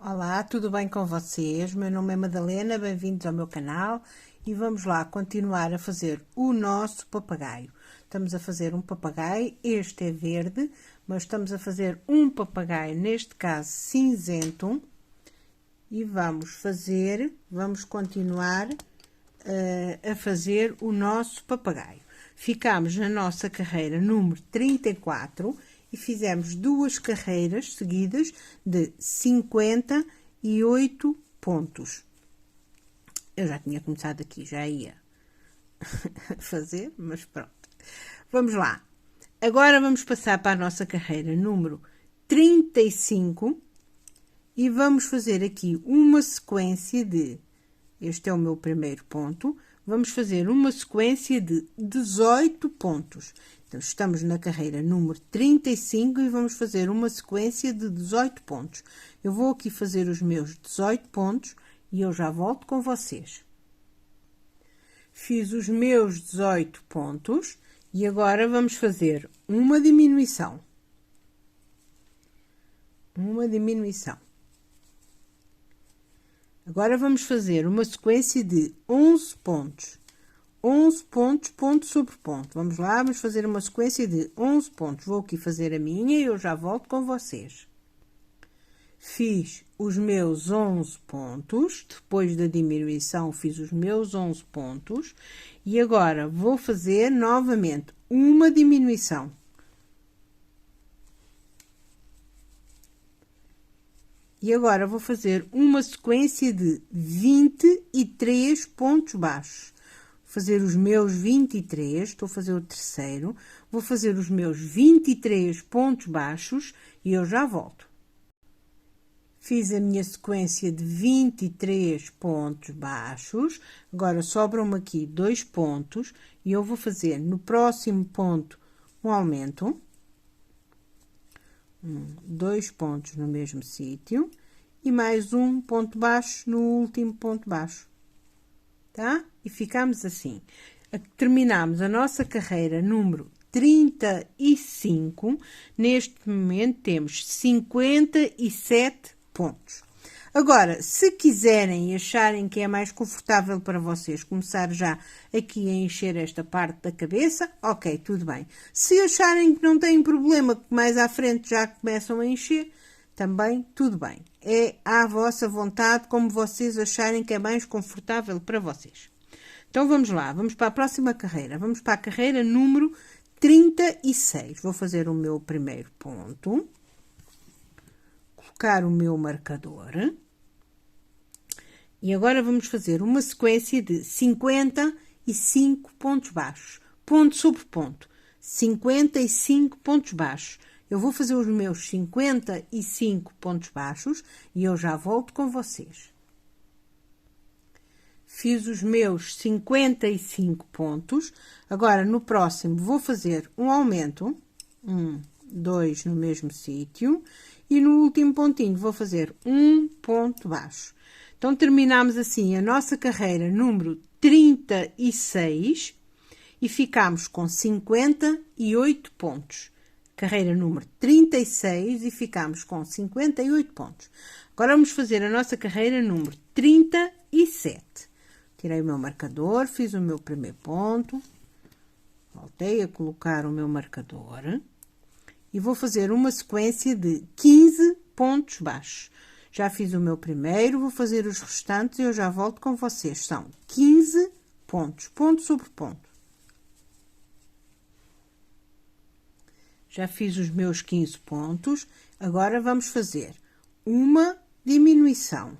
Olá, tudo bem com vocês? Meu nome é Madalena, bem-vindos ao meu canal e vamos lá continuar a fazer o nosso papagaio. Estamos a fazer um papagaio, este é verde, mas estamos a fazer um papagaio, neste caso cinzento, e vamos continuar a fazer o nosso papagaio. Ficamos na nossa carreira número 34 e fizemos duas carreiras seguidas de 58 pontos. Eu já tinha começado aqui, já ia fazer, mas pronto. Vamos lá. Agora vamos passar para a nossa carreira número 35 e vamos fazer aqui uma sequência de... Este é o meu primeiro ponto. Vamos fazer uma sequência de 18 pontos. Então, estamos na carreira número 35 e vamos fazer uma sequência de 18 pontos. Eu vou aqui fazer os meus 18 pontos e eu já volto com vocês. Fiz os meus 18 pontos e agora vamos fazer uma diminuição. Uma diminuição. Agora vamos fazer uma sequência de 11 pontos. 11 pontos, ponto sobre ponto. Vamos lá, vamos fazer uma sequência de 11 pontos. Vou aqui fazer a minha e eu já volto com vocês. Fiz os meus 11 pontos. Depois da diminuição, fiz os meus 11 pontos. E agora vou fazer novamente uma diminuição. E agora vou fazer uma sequência de 23 pontos baixos. Vou fazer os meus 23, estou a fazer o terceiro. Vou fazer os meus 23 pontos baixos e eu já volto. Fiz a minha sequência de 23 pontos baixos. Agora sobram-me aqui 2 pontos e eu vou fazer no próximo ponto um aumento. 2 pontos no mesmo sítio e mais um ponto baixo no último ponto baixo, tá? E ficamos assim. Terminamos a nossa carreira número 35. Neste momento temos 57 pontos. Agora, se quiserem e acharem que é mais confortável para vocês começar já aqui a encher esta parte da cabeça, ok, tudo bem. Se acharem que não têm problema, que mais à frente já começam a encher, também tudo bem. É à vossa vontade, como vocês acharem que é mais confortável para vocês. Então, vamos lá, vamos para a próxima carreira. Vamos para a carreira número 36. Vou fazer o meu primeiro ponto. Colocar o meu marcador. E agora vamos fazer uma sequência de 55 pontos baixos. Ponto sobre ponto. 55 pontos baixos. Eu vou fazer os meus 55 pontos baixos e eu já volto com vocês. Fiz os meus 55 pontos. Agora, no próximo, vou fazer um aumento. 2 no mesmo sítio. E no último pontinho, vou fazer um ponto baixo. Então, terminamos assim a nossa carreira número 36 e ficamos com 58 pontos. Carreira número 36 e ficamos com 58 pontos. Agora, vamos fazer a nossa carreira número 37. Tirei o meu marcador, fiz o meu primeiro ponto. Voltei a colocar o meu marcador. E vou fazer uma sequência de 15 pontos baixos. Já fiz o meu primeiro, vou fazer os restantes e eu já volto com vocês. São 15 pontos, ponto sobre ponto. Já fiz os meus 15 pontos. Agora, vamos fazer uma diminuição.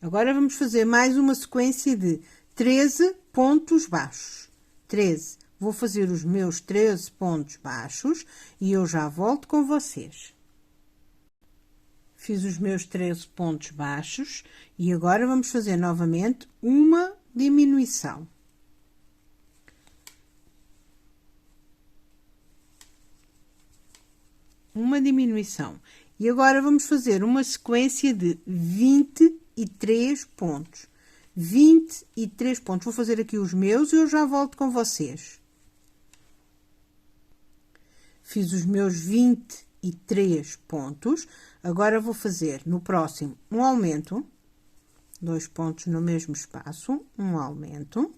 Agora, vamos fazer mais uma sequência de 13 pontos baixos. 13. Vou fazer os meus 13 pontos baixos e eu já volto com vocês. Fiz os meus 13 pontos baixos e agora vamos fazer novamente uma diminuição. Uma diminuição. E agora vamos fazer uma sequência de 23 pontos. 23 pontos. Vou fazer aqui os meus e eu já volto com vocês. Fiz os meus 23 53 pontos. Agora vou fazer no próximo um aumento, 2 pontos no mesmo espaço, um aumento.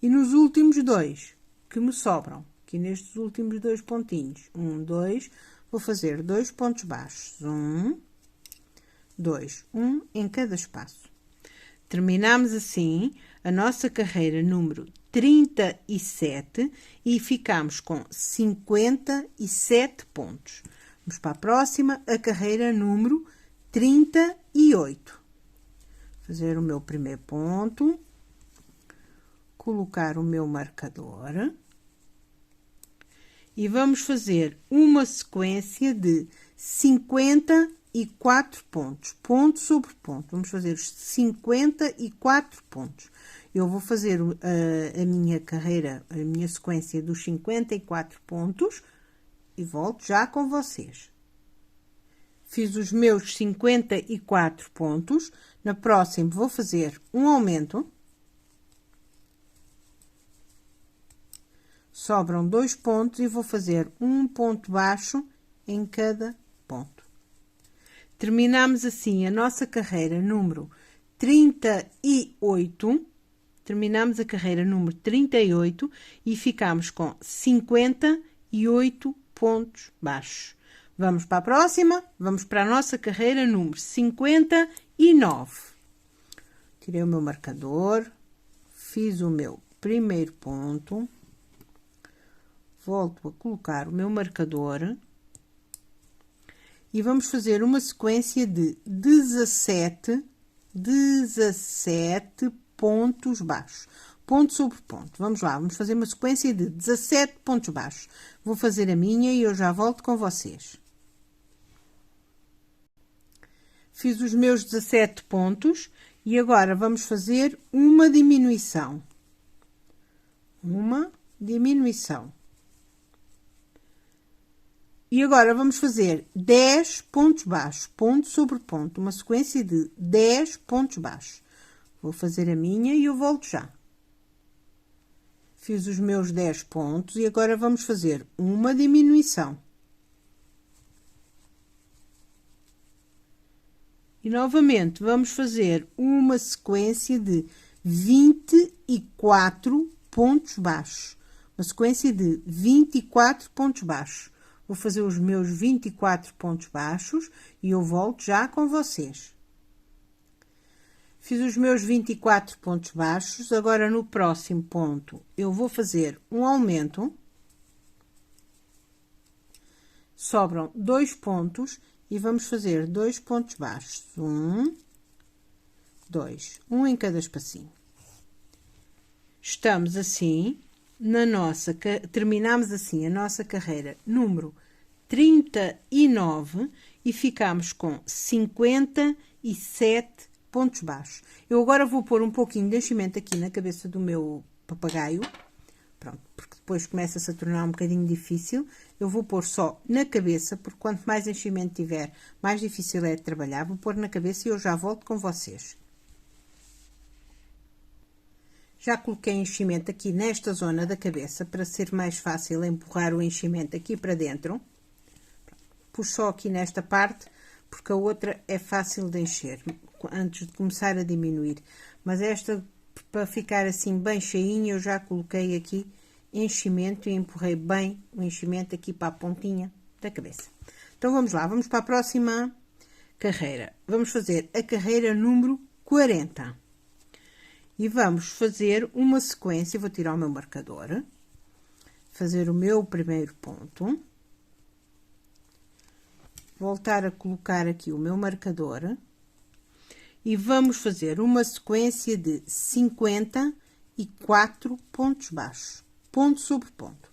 E nos últimos dois que me sobram, aqui nestes últimos 2 pontinhos, 1, 2, vou fazer 2 pontos baixos, 1, 2, 1 em cada espaço. Terminamos assim a nossa carreira número 37 e ficamos com 57 pontos. Vamos para a próxima, a carreira número 38. Fazer o meu primeiro ponto, colocar o meu marcador e vamos fazer uma sequência de 54 pontos, ponto sobre ponto. Vamos fazer os 54 pontos. Eu vou fazer a minha carreira, a minha sequência dos 54 pontos e volto já com vocês. Fiz os meus 54 pontos. Na próxima vou fazer um aumento. Sobram 2 pontos e vou fazer um ponto baixo em cada ponto. Terminamos assim a nossa carreira número 38. Terminamos a carreira número 38 e ficamos com 58 pontos baixos. Vamos para a próxima, vamos para a nossa carreira número 59. Tirei o meu marcador, fiz o meu primeiro ponto, volto a colocar o meu marcador e vamos fazer uma sequência de 17 pontos baixos, ponto sobre ponto. Vamos lá, vamos fazer uma sequência de 17 pontos baixos. Vou fazer a minha e eu já volto com vocês. Fiz os meus 17 pontos e agora vamos fazer uma diminuição. Uma diminuição. E agora vamos fazer 10 pontos baixos, ponto sobre ponto, uma sequência de 10 pontos baixos. Vou fazer a minha e eu volto já. Fiz os meus 10 pontos e agora vamos fazer uma diminuição. E novamente vamos fazer uma sequência de 24 pontos baixos. Uma sequência de 24 pontos baixos. Vou fazer os meus 24 pontos baixos e eu volto já com vocês. Fiz os meus 24 pontos baixos, agora no próximo ponto eu vou fazer um aumento. Sobram 2 pontos e vamos fazer 2 pontos baixos. 1, 2, um em cada espacinho. Estamos assim na nossa, terminamos assim a nossa carreira número 39 e ficamos com 57 pontos baixos. Eu agora vou pôr um pouquinho de enchimento aqui na cabeça do meu papagaio, pronto, porque depois começa-se a tornar um bocadinho difícil. Eu vou pôr só na cabeça, porque quanto mais enchimento tiver, mais difícil é de trabalhar. Vou pôr na cabeça e eu já volto com vocês. Já coloquei enchimento aqui nesta zona da cabeça, para ser mais fácil empurrar o enchimento aqui para dentro. Pus só aqui nesta parte, porque a outra é fácil de encher, antes de começar a diminuir. Mas esta, para ficar assim bem cheinha, eu já coloquei aqui enchimento e empurrei bem o enchimento aqui para a pontinha da cabeça. Então, vamos lá, vamos para a próxima carreira. Vamos fazer a carreira número 40. E vamos fazer uma sequência, vou tirar o meu marcador, fazer o meu primeiro ponto, voltar a colocar aqui o meu marcador e vamos fazer uma sequência de 54 pontos baixos, ponto sobre ponto.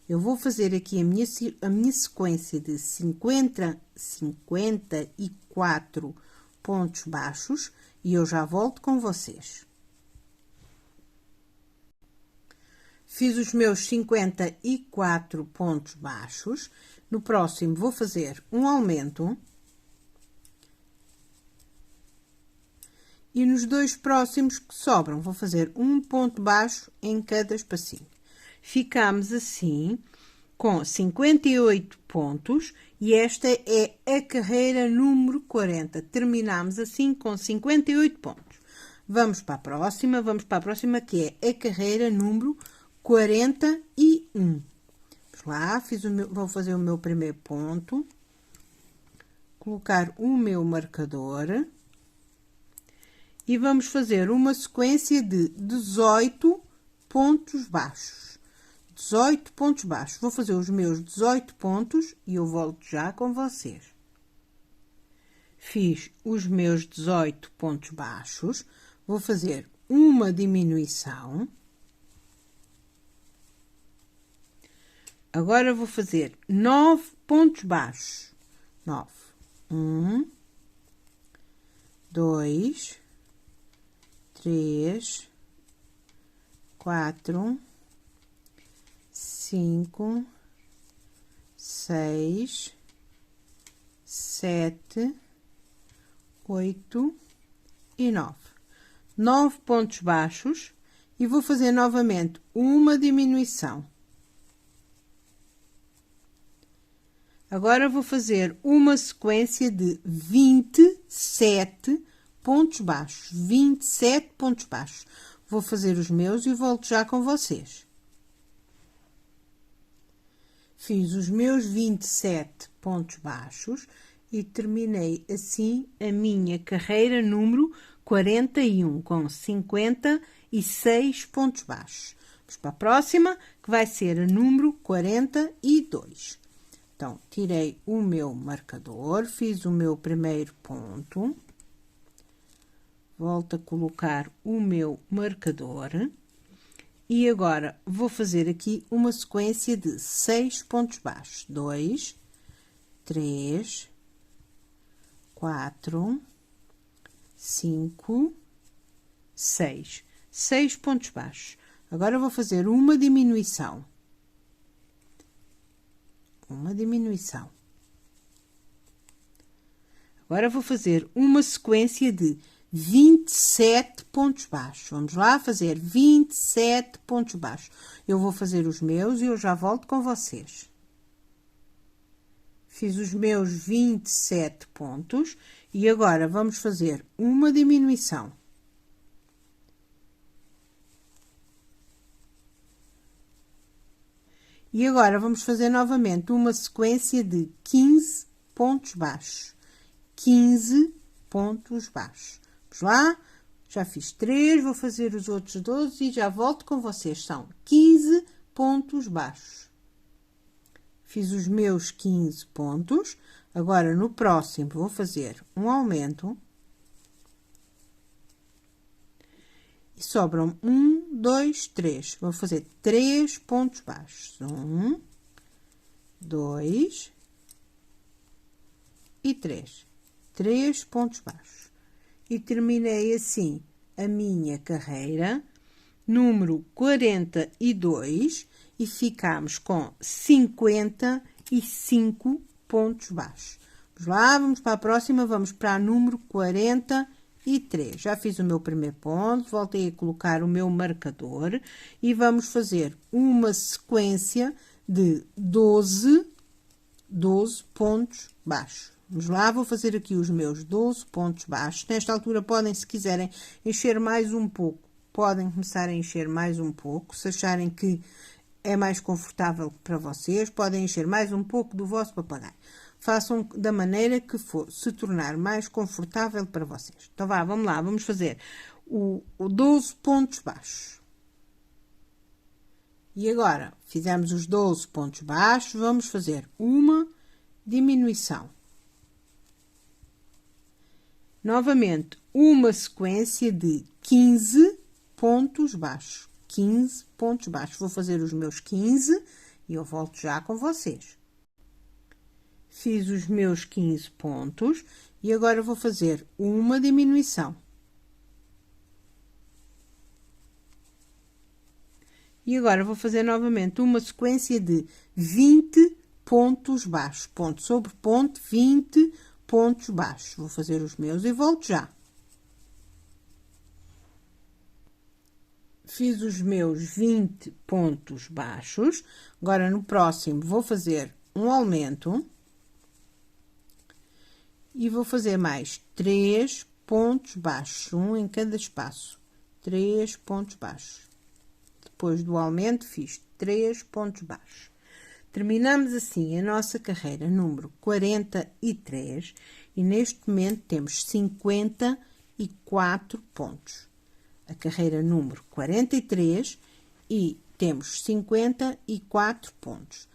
Eu vou fazer aqui a minha sequência de 54 pontos baixos e eu já volto com vocês. Fiz os meus 54 pontos baixos. No próximo vou fazer um aumento. E nos 2 próximos que sobram, vou fazer um ponto baixo em cada espacinho. Ficamos assim com 58 pontos e esta é a carreira número 40. Terminamos assim com 58 pontos. Vamos para a próxima que é a carreira número 41. Vamos lá, vou fazer o meu primeiro ponto, colocar o meu marcador e vamos fazer uma sequência de 18 pontos baixos. 18 pontos baixos. Vou fazer os meus 18 pontos e eu volto já com vocês. Fiz os meus 18 pontos baixos. Vou fazer uma diminuição. Agora vou fazer 9 pontos baixos. 9. 1, 2, 3, 4, 5, 6, 7, 8 e 9. 9 pontos baixos e vou fazer novamente uma diminuição. Agora vou fazer uma sequência de 27 pontos baixos. 27 pontos baixos. Vou fazer os meus e volto já com vocês. Fiz os meus 27 pontos baixos e terminei assim a minha carreira número 41, com 56 pontos baixos. Vamos para a próxima, que vai ser a número 42. Então, tirei o meu marcador, fiz o meu primeiro ponto. Volto a colocar o meu marcador. E agora, vou fazer aqui uma sequência de 6 pontos baixos. 2, 3, 4, 5, 6. 6 pontos baixos. Agora, vou fazer uma diminuição. Uma diminuição. Agora, vou fazer uma sequência de 27 pontos baixos. Vamos lá fazer 27 pontos baixos. Eu vou fazer os meus e eu já volto com vocês. Fiz os meus 27 pontos e agora vamos fazer uma diminuição. E agora vamos fazer novamente uma sequência de 15 pontos baixos. 15 pontos baixos. Vamos lá, já fiz 3, vou fazer os outros 12 e já volto com vocês. São 15 pontos baixos. Fiz os meus 15 pontos. Agora, no próximo, vou fazer um aumento. E sobram 1, 2, 3. Vou fazer 3 pontos baixos. 1, 2 e 3. 3 pontos baixos. E terminei assim a minha carreira número 42 e ficamos com 55 pontos baixos. Vamos lá, vamos para a próxima, vamos para a número 43. Já fiz o meu primeiro ponto, voltei a colocar o meu marcador e vamos fazer uma sequência de 12 pontos baixos. Vamos lá, vou fazer aqui os meus 12 pontos baixos. Nesta altura podem, se quiserem, encher mais um pouco. Podem começar a encher mais um pouco. Se acharem que é mais confortável para vocês, podem encher mais um pouco do vosso papagaio. Façam da maneira que for se tornar mais confortável para vocês. Então, vamos lá, vamos fazer o 12 pontos baixos. E agora, fizemos os 12 pontos baixos, vamos fazer uma diminuição. Novamente, uma sequência de 15 pontos baixos. 15 pontos baixos. Vou fazer os meus 15 e eu volto já com vocês. Fiz os meus 15 pontos e agora vou fazer uma diminuição. E agora vou fazer novamente uma sequência de 20 pontos baixos. Ponto sobre ponto, 20 pontos baixos. Vou fazer os meus e volto já. Fiz os meus 20 pontos baixos. Agora, no próximo, vou fazer um aumento. E vou fazer mais 3 pontos baixos, um em cada espaço. 3 pontos baixos. Depois do aumento, fiz 3 pontos baixos. Terminamos assim a nossa carreira número 43 e neste momento temos 54 pontos. A carreira número 43 e temos 54 pontos.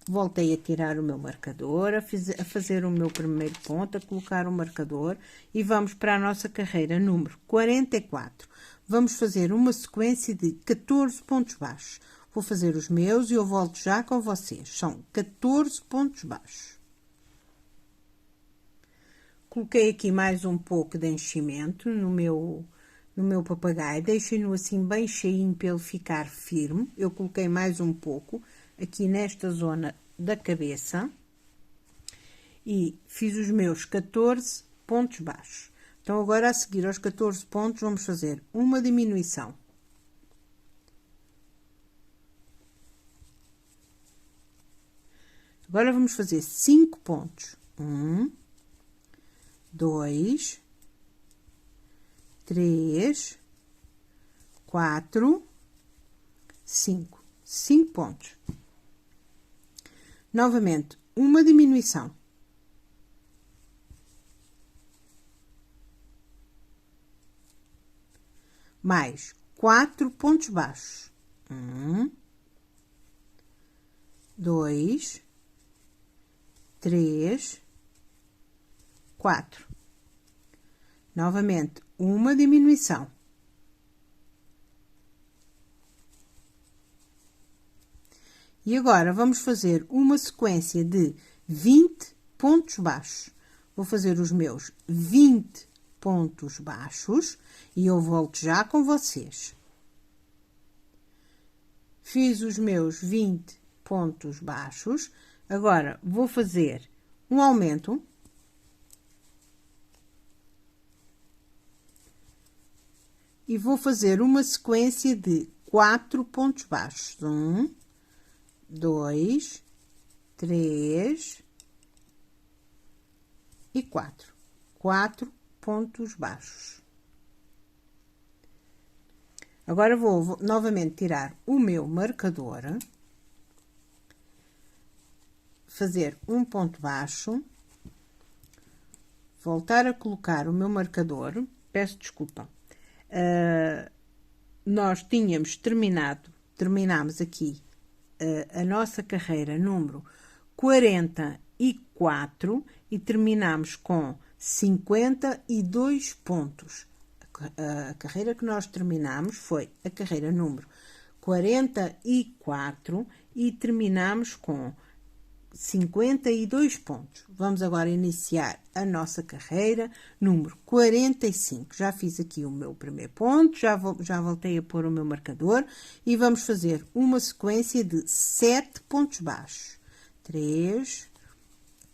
Voltei a tirar o meu marcador, a fazer o meu primeiro ponto, a colocar o marcador e vamos para a nossa carreira número 44. Vamos fazer uma sequência de 14 pontos baixos. Vou fazer os meus e eu volto já com vocês. São 14 pontos baixos. Coloquei aqui mais um pouco de enchimento no meu papagaio. Deixei-no assim bem cheinho para ele ficar firme. Eu coloquei mais um pouco aqui nesta zona da cabeça. E fiz os meus 14 pontos baixos. Então, agora a seguir aos 14 pontos, vamos fazer uma diminuição. Agora, vamos fazer 5 pontos. 1, 2, 3, 4, 5. 5 pontos. Novamente, uma diminuição. Mais 4 pontos baixos. 1, 2, 3, 4. Novamente, uma diminuição. E agora, vamos fazer uma sequência de 20 pontos baixos. Vou fazer os meus 20 pontos baixos e eu volto já com vocês. Fiz os meus 20 pontos baixos. Agora, vou fazer um aumento. E vou fazer uma sequência de 4 pontos baixos. 1, 2, 3 e 4. 4 pontos baixos. Agora, vou novamente tirar o meu marcador, fazer um ponto baixo, voltar a colocar o meu marcador. Peço desculpa. Nós terminámos aqui a nossa carreira número 44 e terminamos com 52 pontos. A carreira que nós terminamos foi a carreira número 44 e terminamos com 52 pontos. Vamos agora iniciar a nossa carreira número 45. Já fiz aqui o meu primeiro ponto, já voltei a pôr o meu marcador e vamos fazer uma sequência de 7 pontos baixos. 3,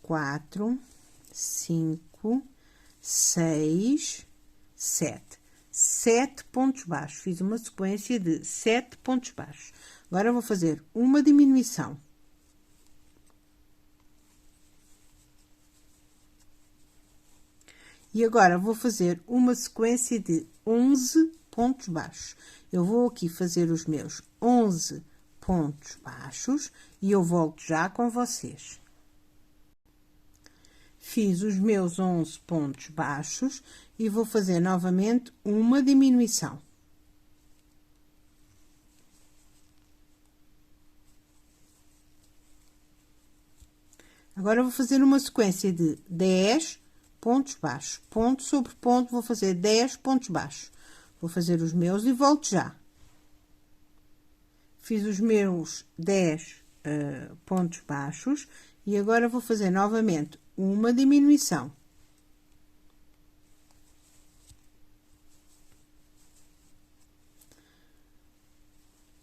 4, 5, 6, 7. 7 pontos baixos. Fiz uma sequência de 7 pontos baixos. Agora, vou fazer uma diminuição. E agora, vou fazer uma sequência de 11 pontos baixos. Eu vou aqui fazer os meus 11 pontos baixos e eu volto já com vocês. Fiz os meus 11 pontos baixos e vou fazer novamente uma diminuição. Agora, vou fazer uma sequência de 10 pontos baixos. Ponto sobre ponto, vou fazer 10 pontos baixos. Vou fazer os meus e volto já. Fiz os meus 10 pontos baixos e agora vou fazer novamente uma diminuição.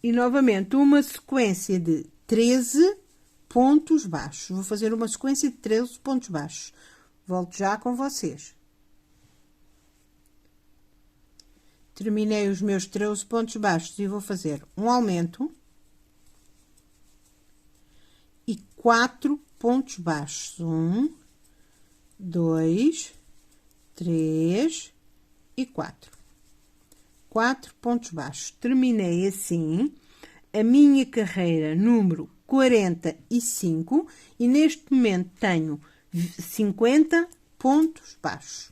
E novamente uma sequência de 13 pontos baixos. Vou fazer uma sequência de 13 pontos baixos. Volto já com vocês. Terminei os meus 13 pontos baixos e vou fazer um aumento e 4 pontos baixos. 1, 2, 3 e 4. 4 pontos baixos. Terminei assim a minha carreira número 45 e neste momento tenho 50 pontos baixos.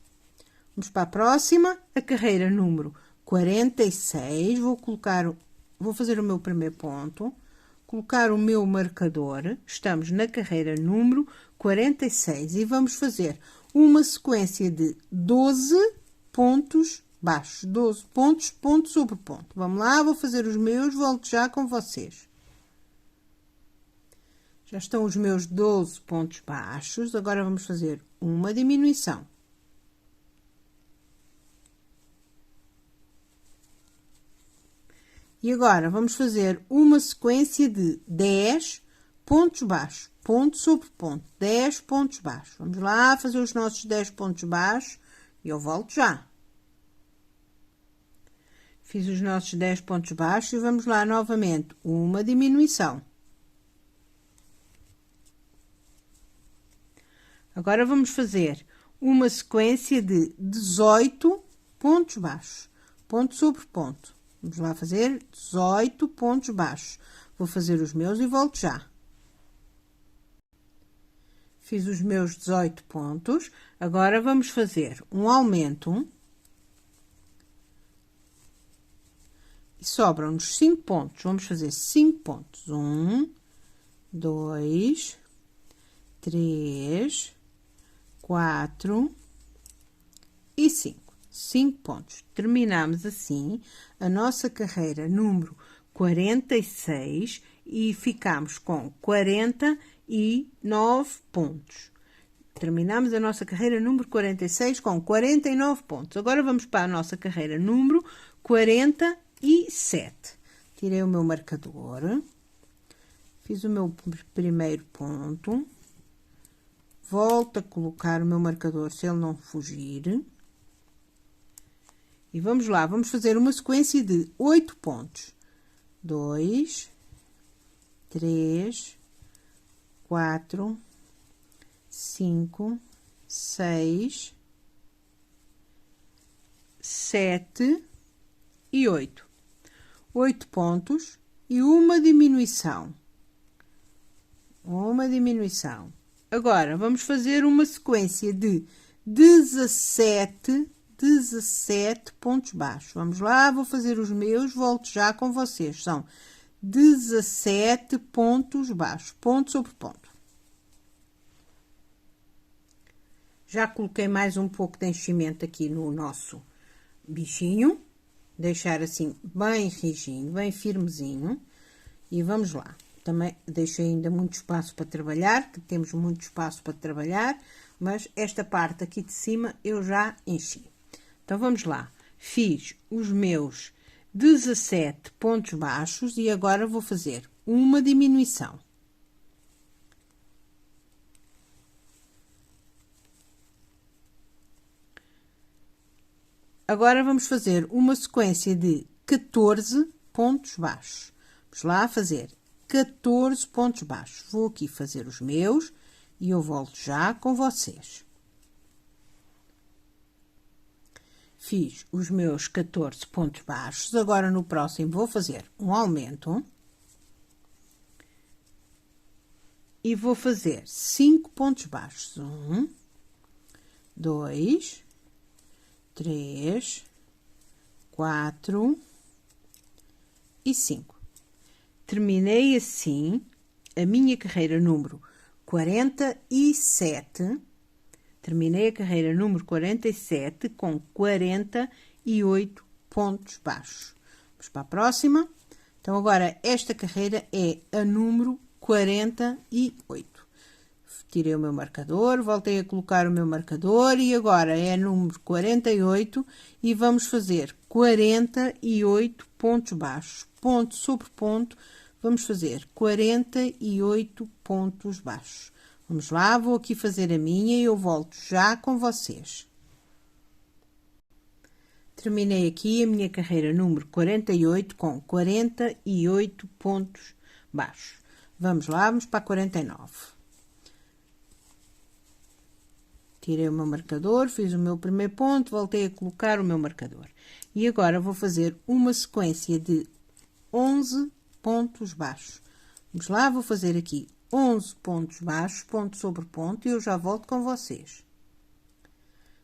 Vamos para a próxima, a carreira número 46. Vou fazer o meu primeiro ponto, colocar o meu marcador. Estamos na carreira número 46 e vamos fazer uma sequência de 12 pontos baixos. 12 pontos, ponto sobre ponto. Vamos lá, vou fazer os meus, volto já com vocês. Já estão os meus 12 pontos baixos, agora vamos fazer uma diminuição. E agora, vamos fazer uma sequência de 10 pontos baixos, ponto sobre ponto, 10 pontos baixos. Vamos lá fazer os nossos 10 pontos baixos e eu volto já. Fiz os nossos 10 pontos baixos e vamos lá novamente, uma diminuição. Agora, vamos fazer uma sequência de 18 pontos baixos, ponto sobre ponto. Vamos lá fazer 18 pontos baixos. Vou fazer os meus e volto já. Fiz os meus 18 pontos. Agora, vamos fazer um aumento. E sobram-nos 5 pontos. Vamos fazer 5 pontos. 1, 2, 3, 4 e 5. 5 pontos. Terminamos assim a nossa carreira número 46 e ficamos com 49 pontos. Terminamos a nossa carreira número 46 com 49 pontos. Agora vamos para a nossa carreira número 47. Tirei o meu marcador, fiz o meu primeiro ponto, volto a colocar o meu marcador se ele não fugir. E vamos lá, vamos fazer uma sequência de 8 pontos. 2, 3, 4, 5, 6, 7 e 8. 8 pontos e uma diminuição. Uma diminuição. Agora, vamos fazer uma sequência de 17 pontos baixos. Vamos lá, vou fazer os meus, volto já com vocês. São 17 pontos baixos, ponto sobre ponto. Já coloquei mais um pouco de enchimento aqui no nosso bichinho. Deixar assim bem rijinho, bem firmezinho. E vamos lá. Também deixei ainda muito espaço para trabalhar, que temos muito espaço para trabalhar, mas esta parte aqui de cima eu já enchi. Então, vamos lá. Fiz os meus 17 pontos baixos e agora vou fazer uma diminuição. Agora, vamos fazer uma sequência de 14 pontos baixos. Vamos lá fazer 14 pontos baixos. Vou aqui fazer os meus e eu volto já com vocês. Fiz os meus 14 pontos baixos. Agora, no próximo, vou fazer um aumento. E vou fazer 5 pontos baixos. 1, 2, 3, 4 e 5. Terminei assim a minha carreira número 47. Terminei a carreira número 47 com 48 pontos baixos. Vamos para a próxima. Então, agora, esta carreira é a número 48. Tirei o meu marcador, voltei a colocar o meu marcador e agora é a número 48 e vamos fazer 48 pontos baixos. Ponto sobre ponto, vamos fazer 48 pontos baixos. Vamos lá, vou aqui fazer a minha e eu volto já com vocês. Terminei aqui a minha carreira número 48 com 48 pontos baixos. Vamos lá, vamos para a 49. Tirei o meu marcador, fiz o meu primeiro ponto, voltei a colocar o meu marcador. E agora vou fazer uma sequência de 11 pontos baixos. Vamos lá, vou fazer aqui 11 pontos baixos, ponto sobre ponto, e eu já volto com vocês.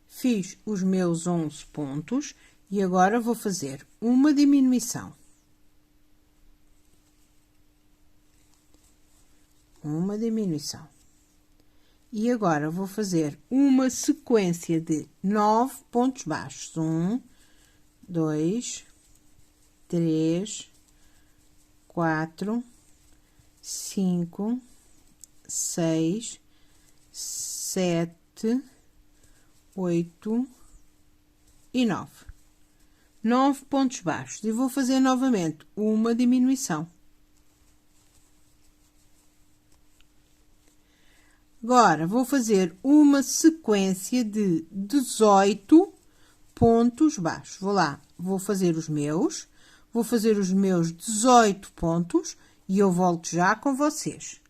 Fiz os meus 11 pontos e agora vou fazer uma diminuição. Uma diminuição. E agora vou fazer uma sequência de 9 pontos baixos. 1, 2, 3, 4, 5, 6, 7, 8 e 9. 9 pontos baixos. E vou fazer novamente uma diminuição. Agora, vou fazer uma sequência de 18 pontos baixos. Vou lá, vou fazer os meus 18 pontos e eu volto já com vocês.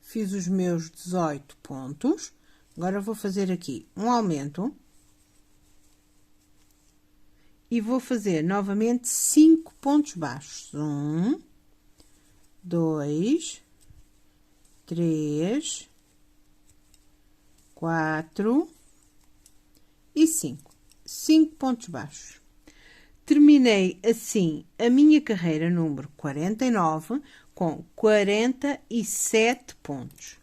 Fiz os meus 18 pontos. Agora, vou fazer aqui um aumento. E vou fazer novamente 5 pontos baixos. 1, 2, 3, 4 e 5. 5 pontos baixos. Terminei assim a minha carreira número 49 com 47 pontos.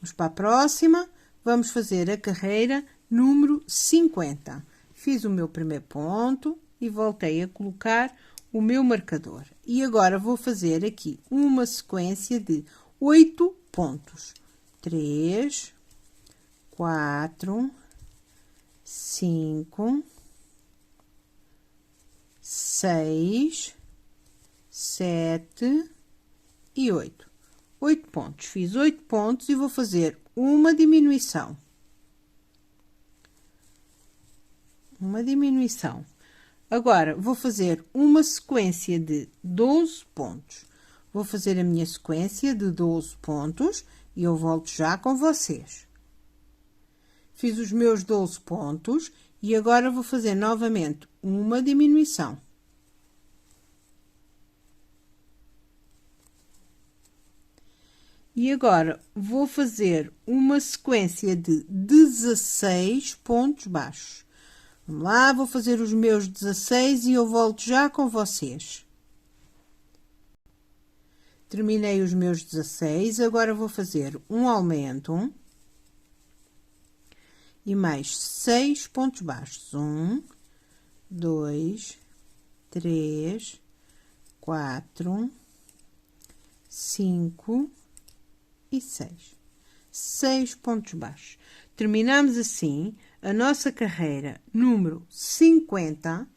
Vamos para a próxima. Vamos fazer a carreira número 50. Fiz o meu primeiro ponto e voltei a colocar o meu marcador. E agora vou fazer aqui uma sequência de 8 pontos. 3, 4, 5, 6, 7 e 8. 8 pontos. Fiz 8 pontos e vou fazer uma diminuição. Uma diminuição. Agora, vou fazer uma sequência de 12 pontos. Vou fazer a minha sequência de 12 pontos e eu volto já com vocês. Fiz os meus 12 pontos e agora vou fazer novamente uma diminuição. E agora vou fazer uma sequência de 16 pontos baixos. Vamos lá, vou fazer os meus 16 e eu volto já com vocês. Terminei os meus 16, agora vou fazer um aumento e mais 6 pontos baixos. 1, 2, 3, 4, 5 e 6. 6 pontos baixos. Terminamos assim a nossa carreira número 50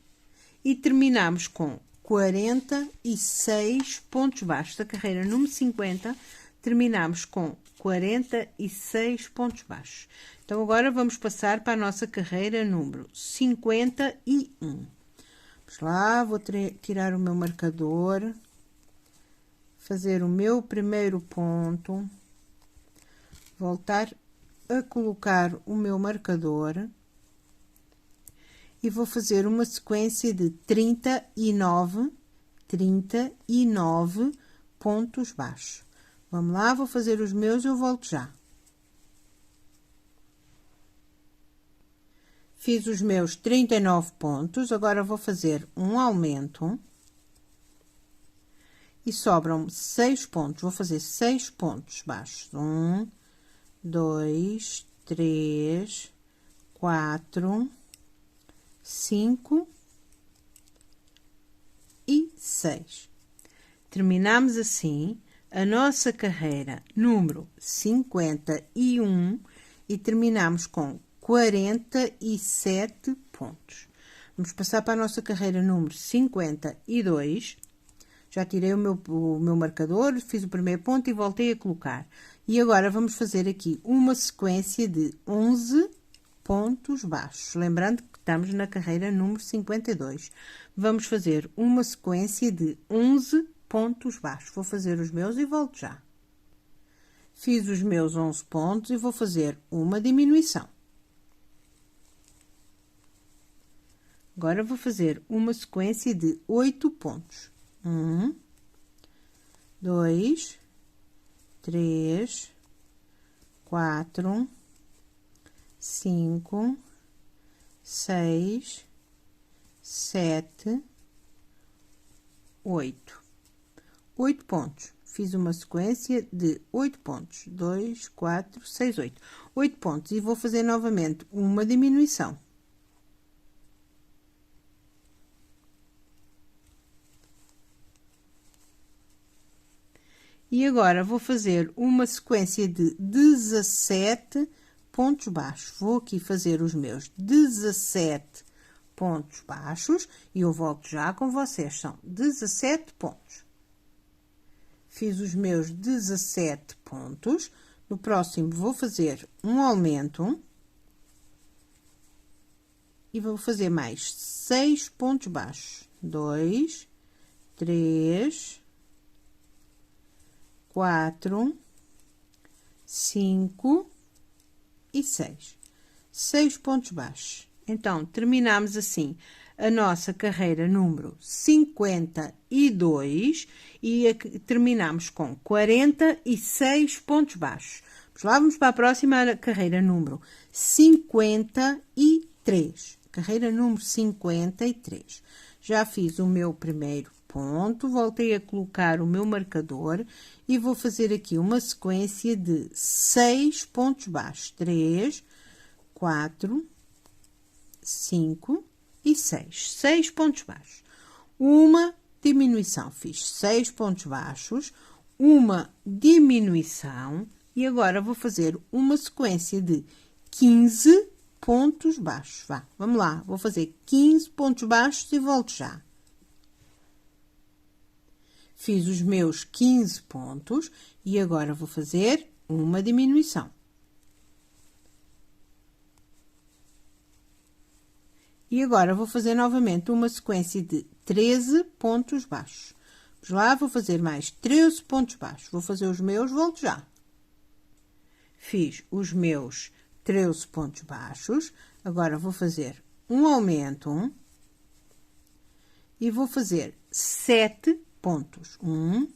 e terminamos com 46 pontos baixos. Da carreira número 50, terminamos com 46 pontos baixos. Então, agora vamos passar para a nossa carreira número 51. Vamos lá, vou tirar o meu marcador, fazer o meu primeiro ponto, voltar a colocar o meu marcador e vou fazer uma sequência de 39 pontos baixos. Vamos lá, vou fazer os meus e eu volto já. Fiz os meus 39 pontos, agora vou fazer um aumento e sobram 6 pontos. Vou fazer 6 pontos baixos. 1, 2, 3, 4, 5 e 6. Terminamos assim a nossa carreira número 51 e terminamos com 47 pontos. Vamos passar para a nossa carreira número 52. Já tirei o meu marcador, fiz o primeiro ponto e voltei a colocar. E agora vamos fazer aqui uma sequência de 11 pontos baixos. Lembrando que estamos na carreira número 52. Vamos fazer uma sequência de 11 pontos baixos. Vou fazer os meus e volto já. Fiz os meus 11 pontos e vou fazer uma diminuição. Agora, vou fazer uma sequência de 8 pontos. 1, 2, 3, 4, 5, 6, 7, 8. 8 pontos. Fiz uma sequência de 8 pontos. 2, 4, 6, 8. 8 pontos. E vou fazer novamente uma diminuição. E agora, vou fazer uma sequência de 17 pontos baixos. Vou aqui fazer os meus 17 pontos baixos e eu volto já com vocês. São 17 pontos. Fiz os meus 17 pontos. No próximo, vou fazer um aumento. E vou fazer mais 6 pontos baixos. 2, 3... 4, 5 e 6. 6 pontos baixos. Então, terminamos assim a nossa carreira número 52 e terminamos com 46 pontos baixos. Vamos para a próxima carreira número 53. Carreira número 53. Já fiz o meu primeiro ponto, voltei a colocar o meu marcador e vou fazer aqui uma sequência de 6 pontos baixos. 3, 4, 5 e 6. 6 pontos baixos. Uma diminuição. Fiz 6 pontos baixos, uma diminuição e agora vou fazer uma sequência de 15 pontos baixos. Vamos lá. Vou fazer 15 pontos baixos e volto já. Fiz os meus 15 pontos e agora vou fazer uma diminuição. E agora vou fazer novamente uma sequência de 13 pontos baixos. Vamos lá, vou fazer mais 13 pontos baixos. Vou fazer os meus, volto já. Fiz os meus 13 pontos baixos. Agora vou fazer um aumento e vou fazer 7 pontos. 1,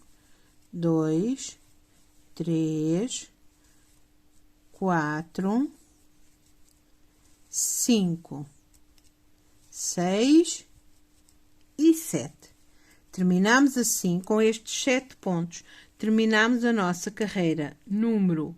2, 3, 4, 5, 6 e 7. Terminamos assim com estes 7 pontos. Terminamos a nossa carreira número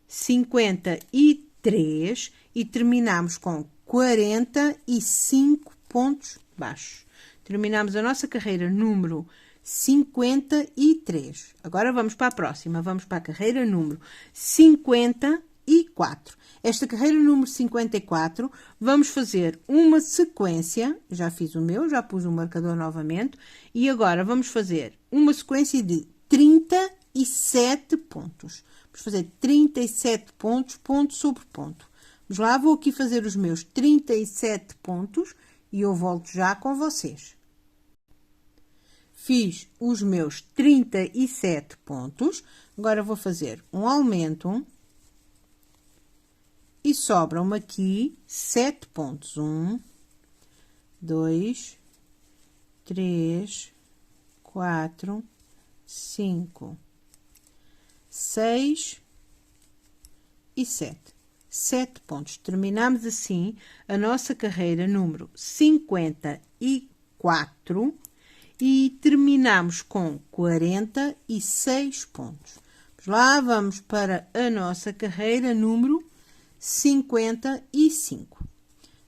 53 e terminamos com 45 pontos baixos. Terminamos a nossa carreira número 53. Agora vamos para a próxima. Vamos para a carreira número 54. Esta carreira número 54, vamos fazer uma sequência. Já fiz o meu, já pus o marcador novamente. E agora vamos fazer uma sequência de 37 pontos. Vamos fazer 37 pontos, ponto sobre ponto. Vamos lá, vou aqui fazer os meus 37 pontos e eu volto já com vocês. Fiz os meus 37 pontos. Agora vou fazer um aumento. E sobram-me aqui 7 pontos. 1, 2, 3, 4, 5, 6 e 7. 7 pontos. Terminamos assim a nossa carreira número 54 e terminamos com 46 pontos. Vamos lá, vamos para a nossa carreira número 55.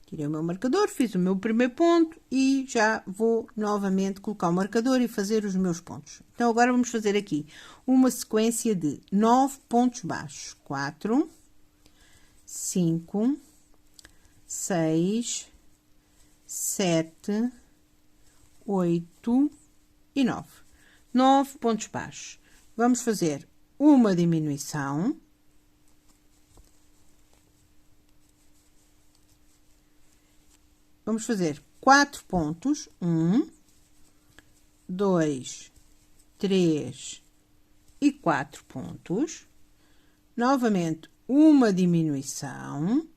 Tirei o meu marcador, fiz o meu primeiro ponto e já vou novamente colocar o marcador e fazer os meus pontos. Então, agora vamos fazer aqui uma sequência de 9 pontos baixos. 4, 5, 6, 7, 8 e 9. 9 pontos baixos. Vamos fazer uma diminuição. vamos fazer 4 pontos. 1, 2, 3 e 4 pontos. Novamente, uma diminuição.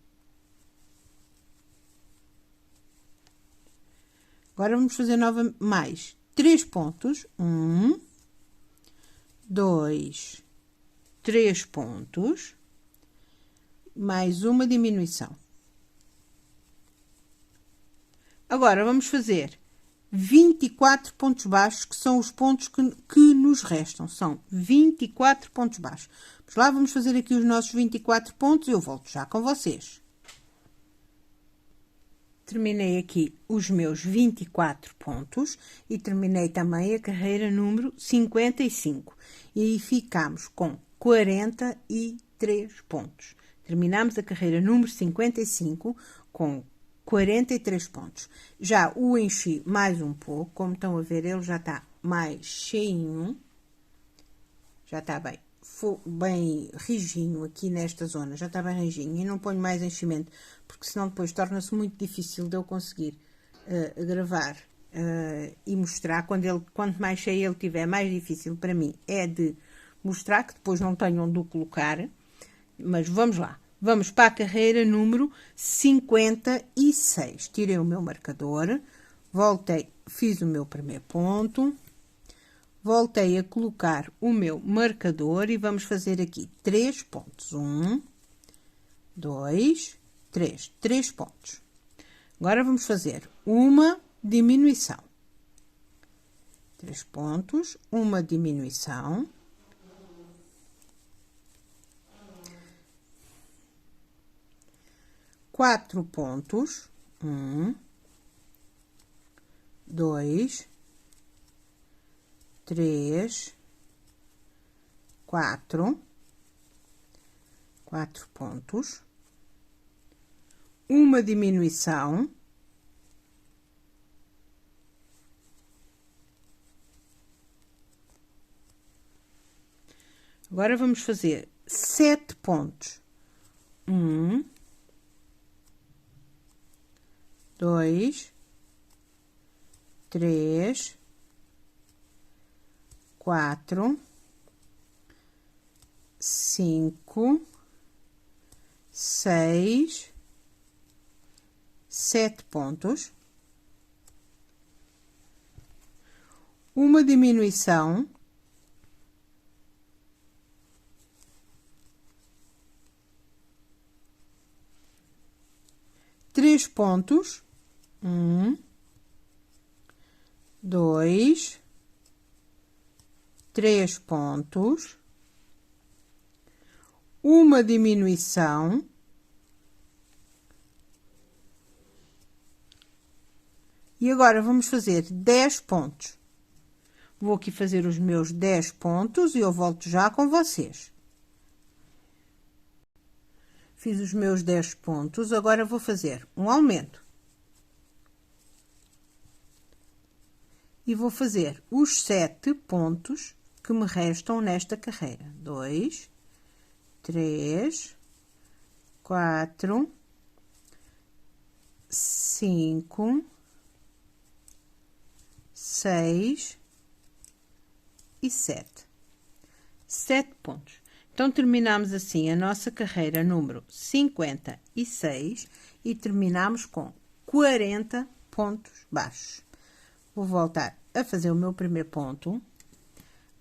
Agora, vamos fazer mais 3 pontos. 1, 2, 3 pontos. Mais uma diminuição. Agora, vamos fazer 24 pontos baixos, que são os pontos que nos restam. São 24 pontos baixos. Mas lá vamos fazer aqui os nossos 24 pontos e eu volto já com vocês. Terminei aqui os meus 24 pontos e terminei também a carreira número 55. E aí ficamos com 43 pontos. Terminamos a carreira número 55 com 43 pontos. Já o enchi mais um pouco, como estão a ver, ele já está mais cheinho. Já está bem rijinho aqui nesta zona, já está bem rijinho. E não ponho mais enchimento, porque senão depois torna-se muito difícil de eu conseguir gravar e mostrar. Quanto mais cheio ele tiver, mais difícil para mim é de mostrar, que depois não tenho onde o colocar. Mas vamos lá. Vamos para a carreira número 56. Tirei o meu marcador, voltei, fiz o meu primeiro ponto, voltei a colocar o meu marcador e vamos fazer aqui 3 pontos. 1, 2, 3. 3 pontos. Agora, vamos fazer uma diminuição. 3 pontos, uma diminuição. 4 pontos. 1, 2, 3, 4. 4 pontos. Uma diminuição. Agora, vamos fazer 7 pontos. 1, 2, 3, 4, 5, 6, 7 pontos. Uma diminuição. Três pontos. 1, 2, 3 pontos. Uma diminuição. E agora, vamos fazer 10 pontos. Vou aqui fazer os meus 10 pontos e eu volto já com vocês. Fiz os meus 10 pontos, agora vou fazer um aumento. E vou fazer os 7 pontos que me restam nesta carreira. 2, 3, 4, 5, 6 e 7. 7 pontos. Então, terminamos assim a nossa carreira número 56 e terminamos com 40 pontos baixos. Vou voltar a fazer o meu primeiro ponto,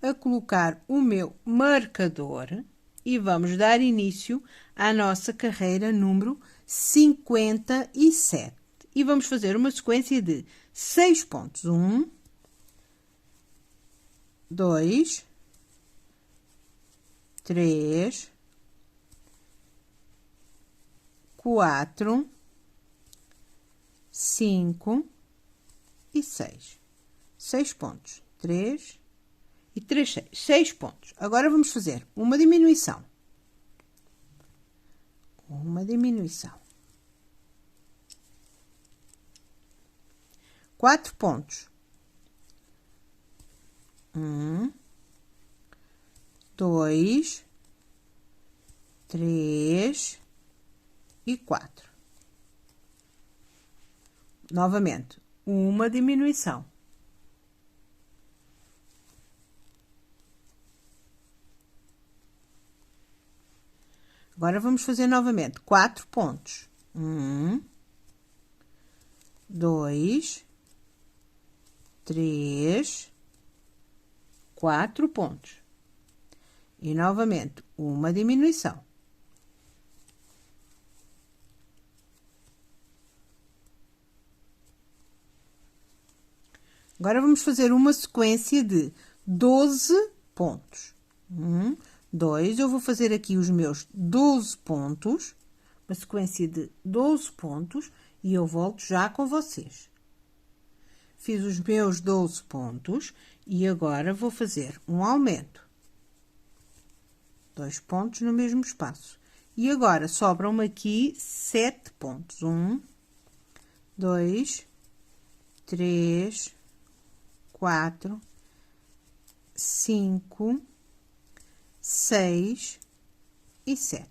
a colocar o meu marcador e vamos dar início à nossa carreira número 57. E vamos fazer uma sequência de 6 pontos. 1, 2, 3, 4, 5 e 6. 6 pontos. 3 e 3, 6. 6 pontos. Agora, vamos fazer uma diminuição. Uma diminuição. 4 pontos. 1, 2, 3 e 4. Novamente, uma diminuição. Agora, vamos fazer novamente 4 pontos. 1, 2, 3, 4 pontos. E, novamente, uma diminuição. Agora, vamos fazer uma sequência de 12 pontos. 1, 2, eu vou fazer aqui os meus 12 pontos, uma sequência de 12 pontos, e eu volto já com vocês. Fiz os meus 12 pontos e agora vou fazer um aumento. 2 pontos no mesmo espaço. E agora sobram-me aqui 7 pontos. 1, 2, 3, 4, 5, 6 e 7.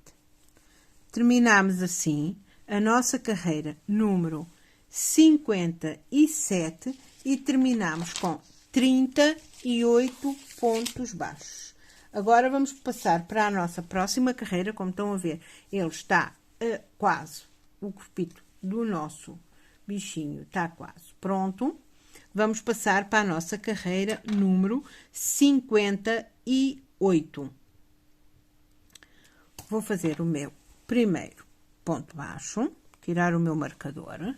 Terminamos assim a nossa carreira número 57 e terminamos com 38 pontos baixos. Agora vamos passar para a nossa próxima carreira. Como estão a ver, ele está quase, o corpito do nosso bichinho está quase pronto. Vamos passar para a nossa carreira número 58. Vou fazer o meu primeiro ponto baixo, tirar o meu marcador.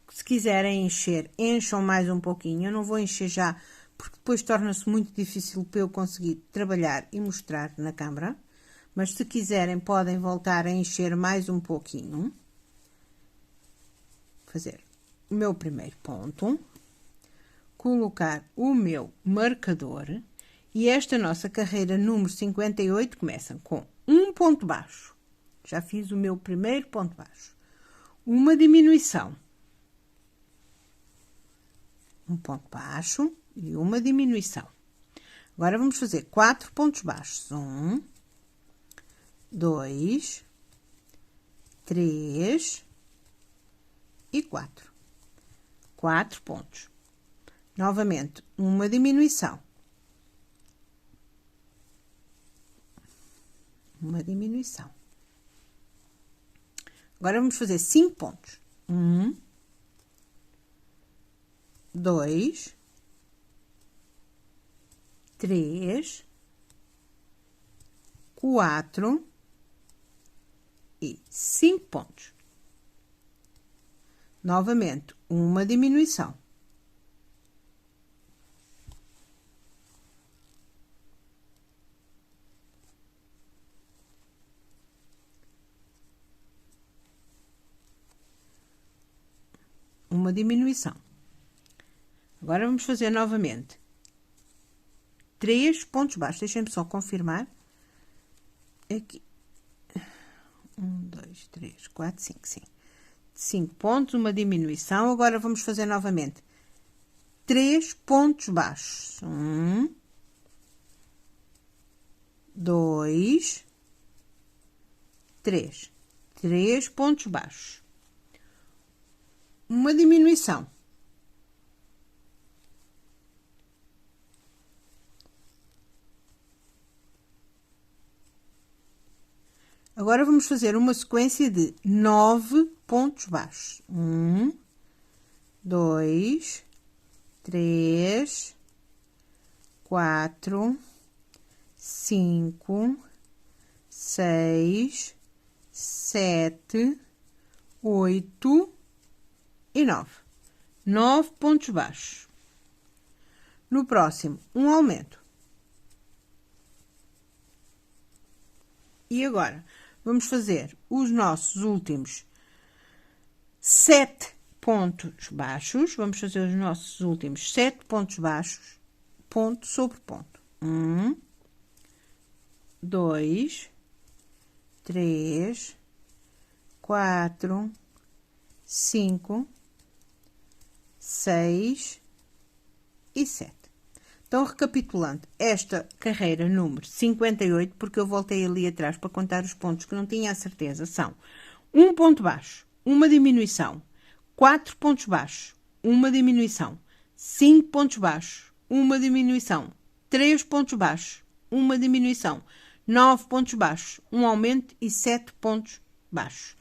Se quiserem encher, encham mais um pouquinho. Eu não vou encher já, porque depois torna-se muito difícil para eu conseguir trabalhar e mostrar na câmara. Mas se quiserem, podem voltar a encher mais um pouquinho. Fazer o meu primeiro ponto. Colocar o meu marcador. E esta nossa carreira número 58 começa com um ponto baixo. Já fiz o meu primeiro ponto baixo. Uma diminuição. Um ponto baixo e uma diminuição. Agora, vamos fazer 4 pontos baixos. 1, 2, 3 e 4. 4 pontos. Novamente, uma diminuição. Uma diminuição. Agora, vamos fazer 5 pontos. 1, 2, 3, 4 e 5 pontos. Novamente, uma diminuição. Uma diminuição. Agora, vamos fazer novamente 3 pontos baixos. Deixem-me só confirmar. Aqui. 1, 2, 3, 4, 5, sim. 5 pontos, uma diminuição. Agora, vamos fazer novamente 3 pontos baixos. 1, 2, 3. 3 pontos baixos. Uma diminuição. Agora, vamos fazer uma sequência de 9 pontos baixos. 1, 2, 3, 4, 5, 6, 7, 8 e 9. 9 pontos baixos. No próximo, um aumento. E agora, vamos fazer os nossos últimos 7 pontos baixos. Vamos fazer os nossos últimos 7 pontos baixos, ponto sobre ponto. 1, 2, 3, 4, 5, 6 e 7. Então, recapitulando, esta carreira número 58, porque eu voltei ali atrás para contar os pontos que não tinha a certeza, são um ponto baixo, uma diminuição, 4 pontos baixos, uma diminuição, 5 pontos baixos, uma diminuição, 3 pontos baixos, uma diminuição, 9 pontos baixos, um aumento e 7 pontos baixos.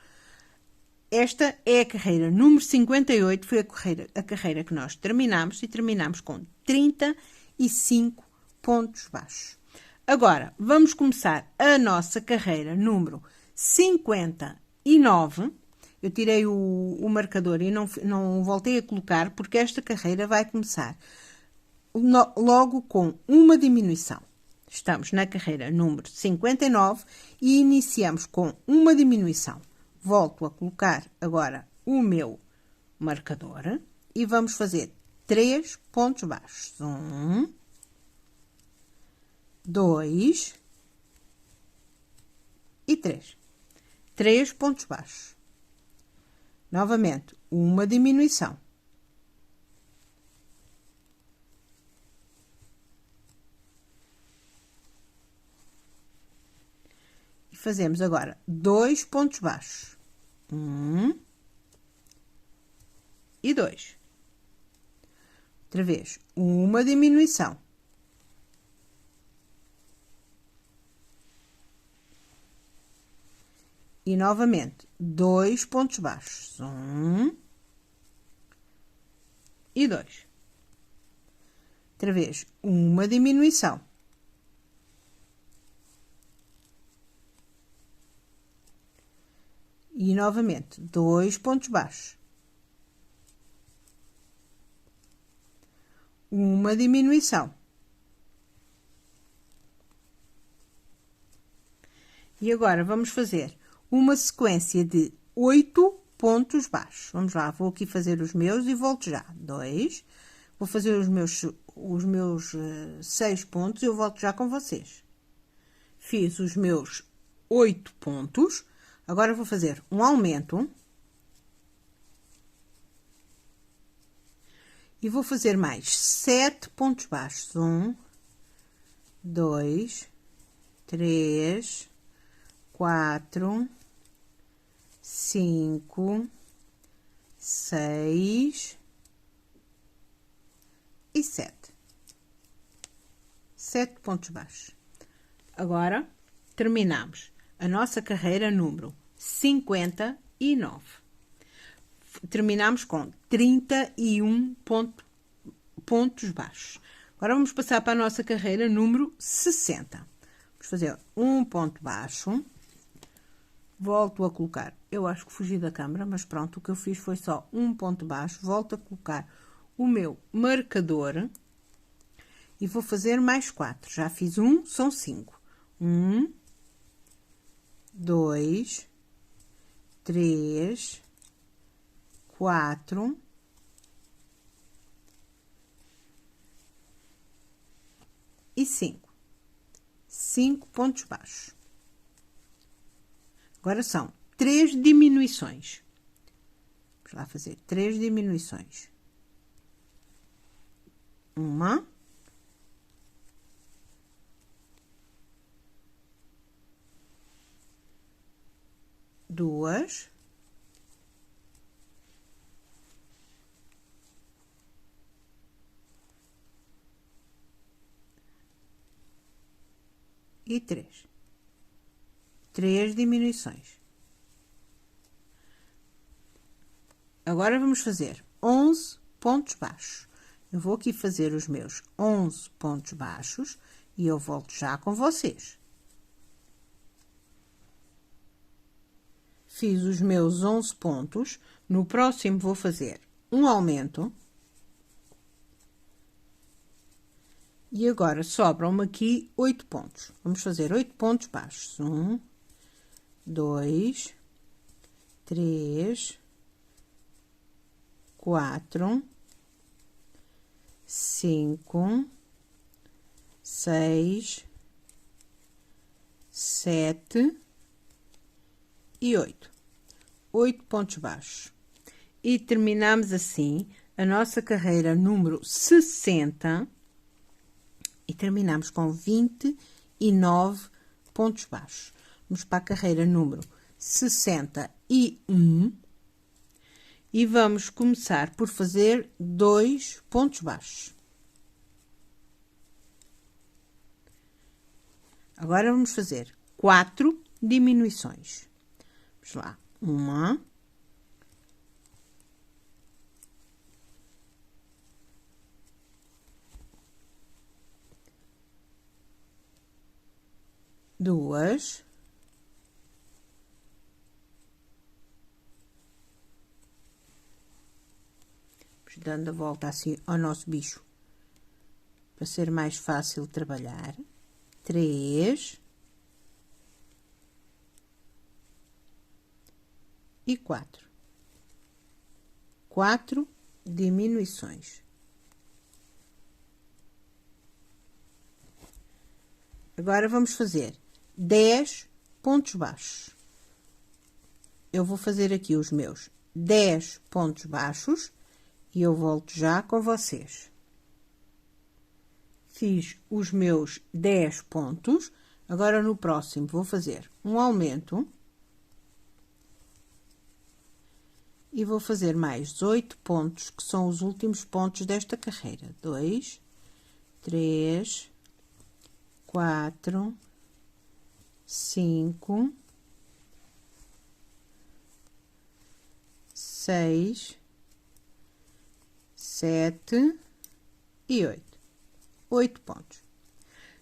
Esta é a carreira número 58, foi a carreira que nós terminamos e terminamos com 35 pontos baixos. Agora, vamos começar a nossa carreira número 59. Eu tirei o marcador e não voltei a colocar, porque esta carreira vai começar logo com uma diminuição. Estamos na carreira número 59 e iniciamos com uma diminuição. Volto a colocar agora o meu marcador e vamos fazer 3 pontos baixos. 1, 2 e 3. 3 pontos baixos. Novamente, uma diminuição. E fazemos agora 2 pontos baixos. 1 e 2. Outra vez, uma diminuição. E novamente, 2 pontos baixos. 1 e 2. Outra vez, uma diminuição. E novamente, 2 pontos baixos. Uma diminuição. E agora vamos fazer uma sequência de 8 pontos baixos. Vamos lá, vou aqui fazer os meus e volto já. 2. Vou fazer os meus 6 pontos e eu volto já com vocês. Fiz os meus 8 pontos. Agora vou fazer um aumento. E vou fazer mais 7 pontos baixos. 1, 2, 3, 4, 5, 6 e 7. 7 pontos baixos. Agora, terminamos a nossa carreira número 59. Terminamos com 31 pontos baixos. Agora, vamos passar para a nossa carreira número 60. Vamos fazer um ponto baixo. Volto a colocar, eu acho que fugi da câmera, mas pronto, o que eu fiz foi só um ponto baixo. Volto a colocar o meu marcador e vou fazer mais 4. Já fiz um, são 5. 1, 2, 3, 4 e 5. 5 pontos baixos. Agora são 3 diminuições. Vamos lá fazer 3 diminuições. Uma. Duas. E 3. 3 diminuições. Agora vamos fazer 11 pontos baixos. Eu vou aqui fazer os meus 11 pontos baixos e eu volto já com vocês. Fiz os meus 11 pontos. No próximo vou fazer um aumento. E agora sobram-me aqui 8 pontos. Vamos fazer 8 pontos baixos. 1, 2, 3, 4, 5, 6, 7 e 8. 8 pontos baixos. E terminamos assim a nossa carreira número 60. E terminamos com 29 pontos baixos. Vamos para a carreira número 61. E vamos começar por fazer 2 pontos baixos. Agora vamos fazer 4 diminuições. Vamos lá. 1, 2, 3, dando a volta assim ao nosso bicho, para ser mais fácil trabalhar. 3 e 4. 4 diminuições. Agora vamos fazer 10 pontos baixos. Eu vou fazer aqui os meus 10 pontos baixos e eu volto já com vocês. Fiz os meus 10 pontos, agora no próximo vou fazer um aumento e vou fazer mais 8 pontos, que são os últimos pontos desta carreira. 2, 3, 4, 5, 6, 7 e 8. 8 pontos.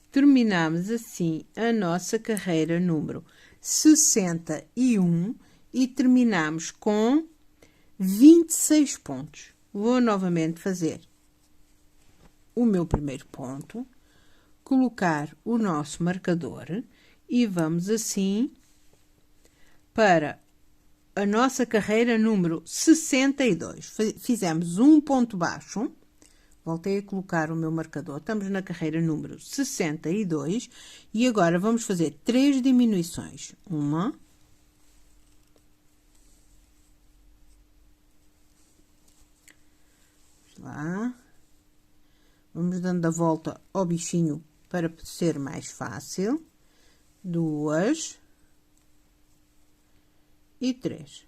Terminamos assim a nossa carreira número 61 e terminamos com 26 pontos. Vou novamente fazer o meu primeiro ponto, colocar o nosso marcador e vamos assim para a nossa carreira número 62. Fizemos um ponto baixo. Voltei a colocar o meu marcador, estamos na carreira número 62 e agora vamos fazer 3 diminuições. 1, 2, vamos dando a volta ao bichinho para ser mais fácil. 2 e 3.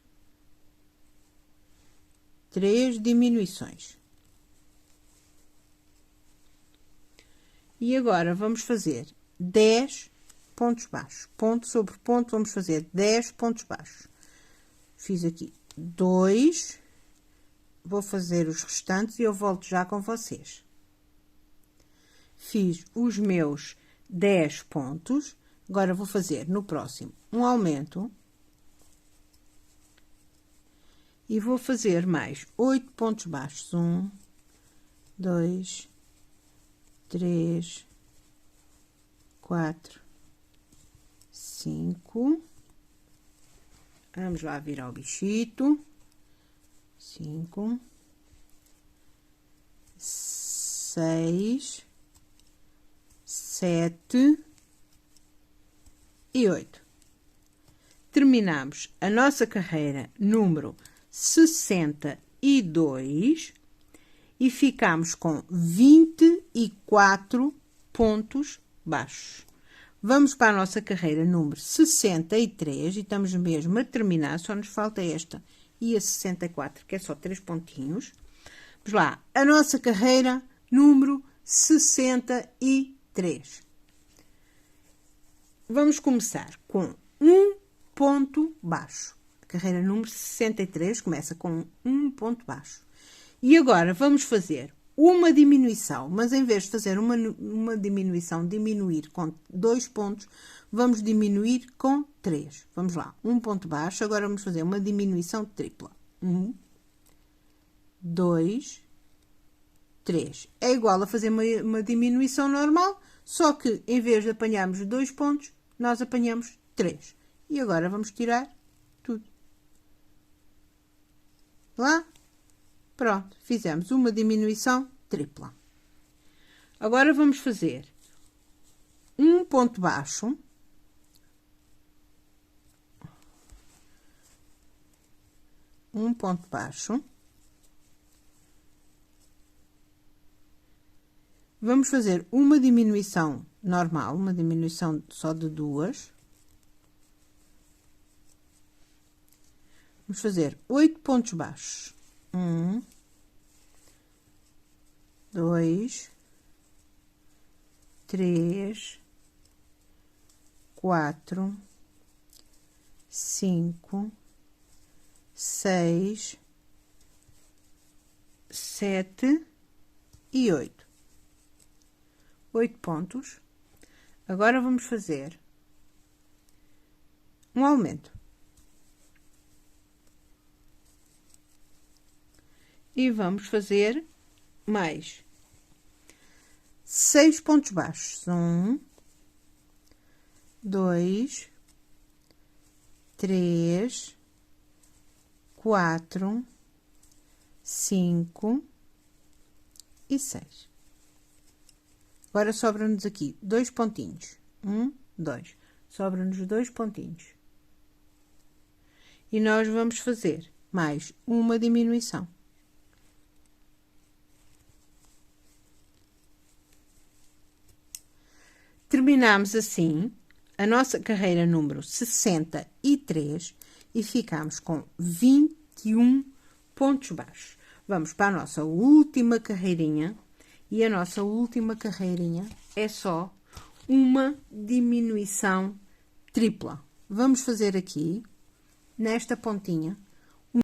3 diminuições. E agora vamos fazer 10 pontos baixos. Ponto sobre ponto, vamos fazer 10 pontos baixos. Fiz aqui 2. Vou fazer os restantes e eu volto já com vocês. Fiz os meus 10 pontos. Agora vou fazer no próximo um aumento. E vou fazer mais 8 pontos baixos. 1, 2, 3, 4, 5. Vamos lá virar o bichito. 5, 6, 7 e 8. Terminamos a nossa carreira número 62 e ficamos com 24 pontos baixos. Vamos para a nossa carreira número 63 e estamos mesmo a terminar, só nos falta esta e a 64, que é só 3 pontinhos. Vamos lá, a nossa carreira número 63. Vamos começar com um ponto baixo. A carreira número 63 começa com um ponto baixo. E agora vamos fazer uma diminuição, mas em vez de fazer uma diminuição, diminuir com 2 pontos, vamos diminuir com 3. Vamos lá, um ponto baixo, agora vamos fazer uma diminuição tripla. 1, 2, 3. É igual a fazer uma diminuição normal, só que em vez de apanharmos 2 pontos, nós apanhamos 3. E agora vamos tirar tudo. Lá. Pronto, fizemos uma diminuição tripla. Agora vamos fazer um ponto baixo. Um ponto baixo. Vamos fazer uma diminuição normal, uma diminuição só de 2. Vamos fazer 8 pontos baixos. 1, 2, 3, 4, 5, 6, 7 e 8. 8 pontos. Agora vamos fazer um aumento. E vamos fazer mais 6 pontos baixos. 1, 2, 3, 4, 5 e 6. Agora sobra-nos aqui 2 pontinhos. 1, 2. Sobra-nos 2 pontinhos. E nós vamos fazer mais uma diminuição. Terminamos assim a nossa carreira número 63 e ficamos com 21 pontos baixos. Vamos para a nossa última carreirinha, e a nossa última carreirinha é só uma diminuição tripla. Vamos fazer aqui, nesta pontinha,